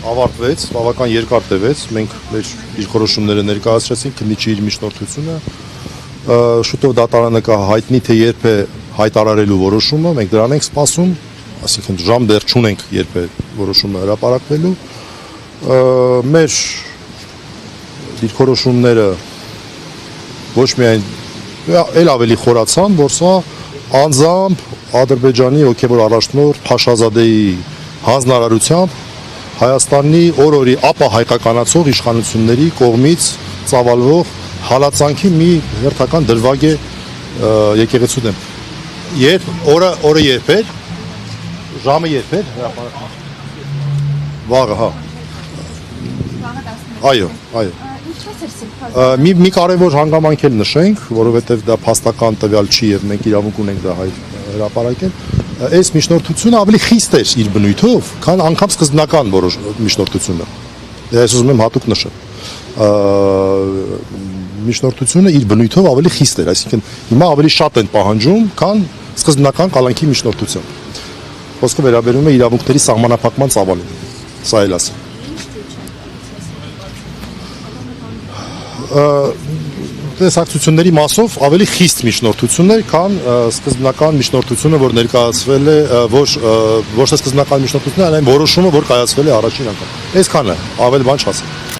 ավարտվեց, բավական երկար տևեց, մենք մեր դիրքորոշումները ներկայացրեցինք, քննիչի իր միջնորդությունը, շուտով դատարանը կհայտնի, թե երբ է հայտարարելու որոշումը, մենք դրան ենք սպասում, այսինքն ժամ դեռ չունենք, երբ է որոշումը հրապարակվելու, մեր դիրքորոշումները ոչ միայն էլ ավելի խորացան, որ սա անձամբ Ադրբեջանի հոգևոր առաջնորդ Փաշազադեի հանձնարարությամբ Հայաստանի օր-օրի ապահայկականացող իշխանությունների կողմից ծավալվող հալածանքի մի հերթական դրվագ է եկեղեցու դեմ։ Օրը երբ էր, ժամը երբ էր, վաղը, հա։ Այո։ Մի կարևոր հանգամանք էլ նշենք, որովհետև դա փաստական տվյալ չի եւ մենք իրավունք ունենք դա հրապարակել։ Այս միջնորդությունը ավելի խիստ էր իր բնույթով, քան անգամ սկզբնական միջնորդությունը։ Ես ուզում եմ հատուկ նշել։ Միջնորդությունը իր բնույթով ավելի խիստ էր, այսինքն հիմա ավելի շատ են պահանջում, քան սկզբնական կալանքի միջնորդությամբ։ Խոսքը վերաբերում է իրավունքների սահմանափակման ծավալին։ Սա էլ ասեմ։ Տեսակցությունների մասով ավելի խիստ միջնորդություններ, քան սկզբնական միջնորդությունը, որ ներկայացվել է, ոչ թե սկզբնական միջնորդությունը, այլ այն որոշումը, որ կայացվել է առաջին անգամ։ Այսքանը, ավել բան չասեմ։